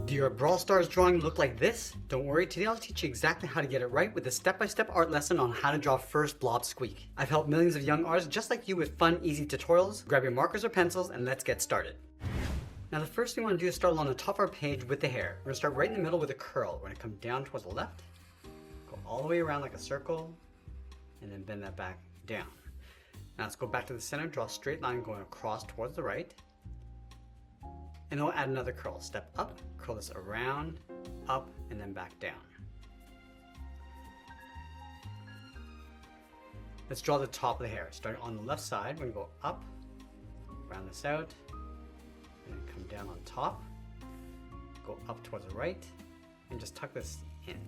Do your Brawl Stars drawing look like this? Don't worry, today I'll teach you exactly how to get it right with a step-by-step art lesson on how to draw first Blob Squeak. I've helped millions of young artists just like you with fun, easy tutorials. Grab your markers or pencils and let's get started. Now the first thing we want to do is start along the top of our page with the hair. We're going to start right in the middle with a curl. We're going to come down towards the left, go all the way around like a circle, and then bend that back down. Now let's go back to the center, draw a straight line going across towards the right. And then we'll add another curl. Step up, curl this around, up, and then back down. Let's draw the top of the hair. Starting on the left side, we're going to go up, round this out, and then come down on top, go up towards the right, and just tuck this in.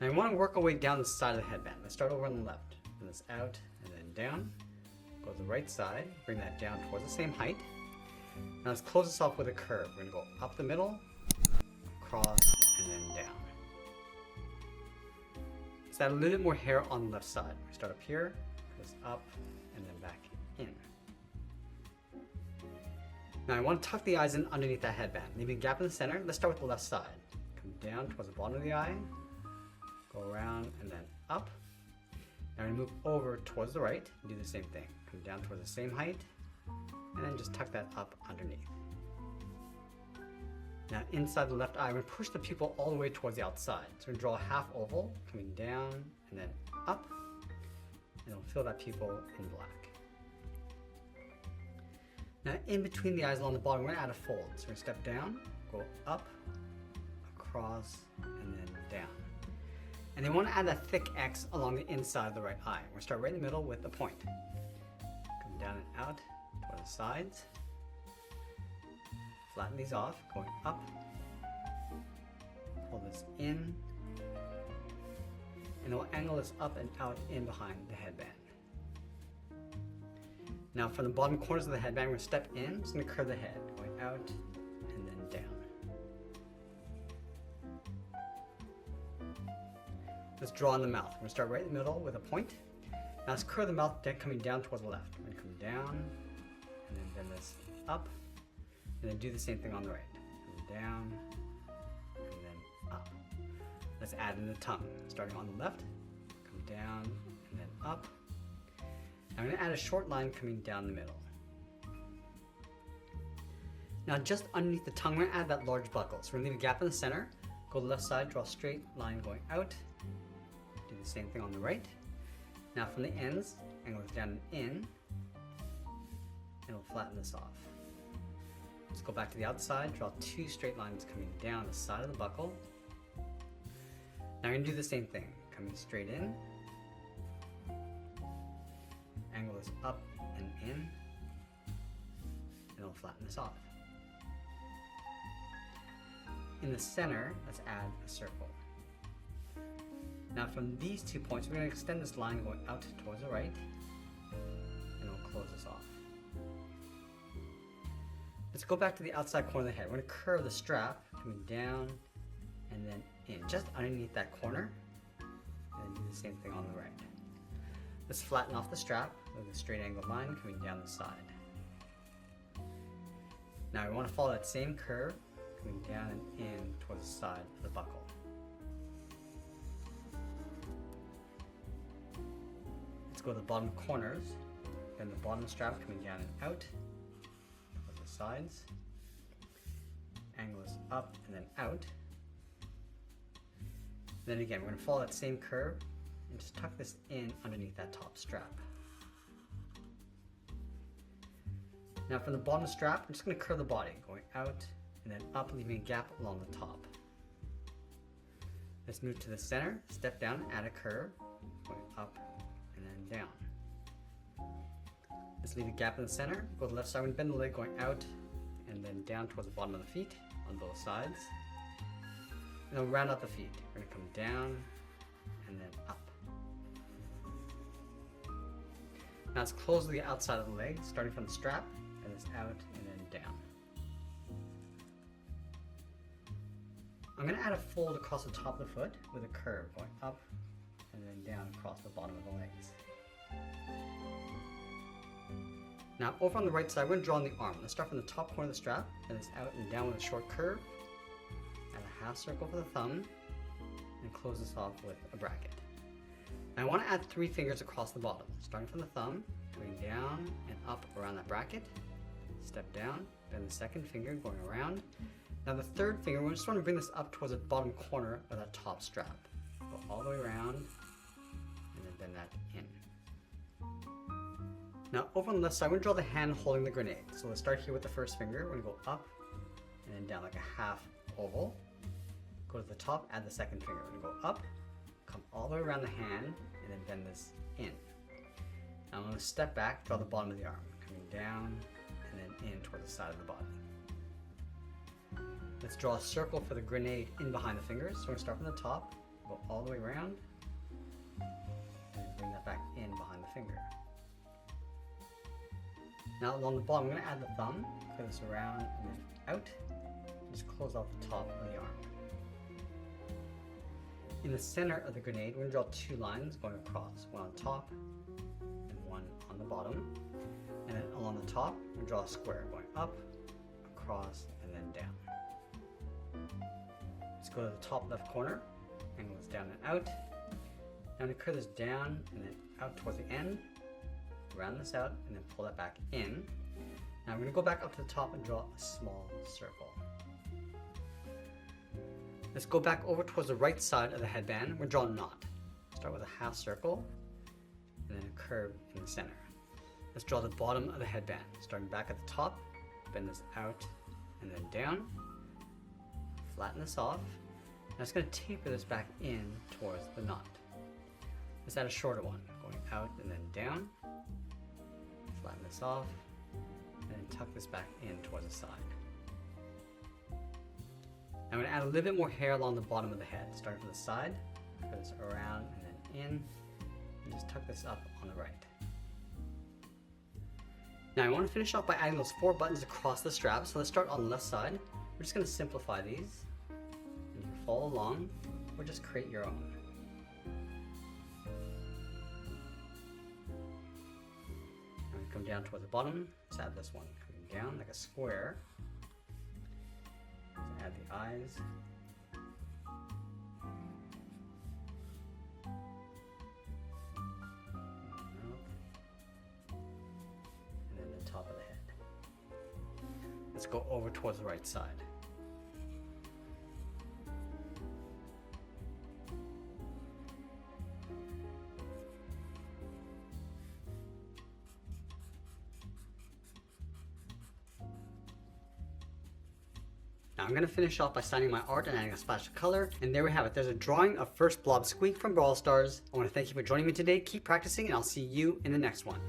Now we want to work our way down the side of the headband. Let's start over on the left. Bring this out and then down. Go to the right side, bring that down towards the same height. Now let's close this off with a curve. We're going to go up the middle, across, and then down. Let's add a little bit more hair on the left side. We start up here, goes up, and then back in. Now I want to tuck the eyes in underneath that headband, leaving a gap in the center. Let's start with the left side. Come down towards the bottom of the eye, go around, and then up. Now we move over towards the right and do the same thing. Come down towards the same height, and then just tuck that up underneath. Now inside the left eye, we're going to push the pupil all the way towards the outside. So we're going to draw a half oval, coming down and then up, and we'll fill that pupil in black. Now in between the eyes along the bottom, we're going to add a fold. So we're going to step down, go up, across, and then down. And then we want to add that thick X along the inside of the right eye. We're going to start right in the middle with a point. Come down and out toward the sides. Flatten these off, going up. Pull this in. And we'll angle this up and out in behind the headband. Now from the bottom corners of the headband, we're going to step in. It's going to curve the head, going out and then down. Let's draw on the mouth. We're going to start right in the middle with a point. Now let's curve the mouth coming down towards the left. We're going to come down and then bend this up. And then do the same thing on the right. Come down and then up. Let's add in the tongue. Starting on the left, come down and then up. Now I'm going to add a short line coming down the middle. Now just underneath the tongue, we're going to add that large buckle. So we're going to leave a gap in the center. Go to the left side, draw a straight line going out. Do the same thing on the right. Now from the ends, angle this down and in, and we'll flatten this off. Let's go back to the outside, draw two straight lines coming down the side of the buckle. Now we're going to do the same thing, coming straight in, angle this up and in, and we'll flatten this off. In the center, let's add a circle. Now from these 2 points, we're going to extend this line going out towards the right, and we'll close this off. Let's go back to the outside corner of the head. We're going to curve the strap, coming down and then in, just underneath that corner, and then do the same thing on the right. Let's flatten off the strap with a straight angled line coming down the side. Now we want to follow that same curve, coming down and in towards the side of the buckle. Let's go to the bottom corners, then the bottom strap coming down and out towards the sides. Angle this up and then out. Then again, we're going to follow that same curve and just tuck this in underneath that top strap. Now from the bottom strap, we're just going to curve the body, going out and then up, leaving a gap along the top. Let's move to the center, step down, add a curve, going up and then down. Let's leave a gap in the center, go to the left side and bend the leg going out and then down towards the bottom of the feet on both sides. And then round out the feet. We're going to come down and then up. Now let's close the outside of the leg, starting from the strap, and this out and then down. I'm going to add a fold across the top of the foot with a curve going up and then down across the bottom of the legs. Now over on the right side, we're going to draw on the arm. Let's start from the top corner of the strap, and it's out and down with a short curve, and a half circle for the thumb, and close this off with a bracket. Now I want to add 3 fingers across the bottom, starting from the thumb, going down and up around that bracket, step down, then the second finger going around. Now the third finger, we just want to bring this up towards the bottom corner of that top strap. Go all the way around, and then bend that in. Now over on the left side, we're going to draw the hand holding the grenade. So let's start here with the first finger. We're going to go up and then down like a half oval. Go to the top, add the second finger. We're going to go up, come all the way around the hand, and then bend this in. Now I'm going to step back, draw the bottom of the arm, coming down and then in toward the side of the body. Let's draw a circle for the grenade in behind the fingers. So we're going to start from the top, go all the way around, and bring that back in behind the finger. Now along the bottom, I'm going to add the thumb, curve this around and then out, and just close off the top of the arm. In the center of the grenade, we're going to draw 2 lines going across, one on top and one on the bottom. And then along the top, we draw a square going up, across, and then down. Let's go to the top left corner, angle this down and out. Now I'm going to curve this down and then out towards the end, round this out, and then pull that back in. Now I'm going to go back up to the top and draw a small circle. Let's go back over towards the right side of the headband. We're drawing a knot. Start with a half circle, and then a curve in the center. Let's draw the bottom of the headband, starting back at the top, bend this out and then down, flatten this off. Now it's going to taper this back in towards the knot. Let's add a shorter one, going out and then down, flatten this off, and then tuck this back in towards the side. I'm going to add a little bit more hair along the bottom of the head, starting from the side, curve this around and then in, and just tuck this up on the right. Now I want to finish off by adding those 4 buttons across the strap, so let's start on the left side. We're just going to simplify these, and you can follow along, or just create your own. Now we come down towards the bottom, let's add this one, coming down like a square. Let's add the eyes. Top of the head. Let's go over towards the right side. Now I'm going to finish off by signing my art and adding a splash of color, and there we have it. There's a drawing of first Blob Squeak from Brawl Stars. I want to thank you for joining me today. Keep practicing, and I'll see you in the next one.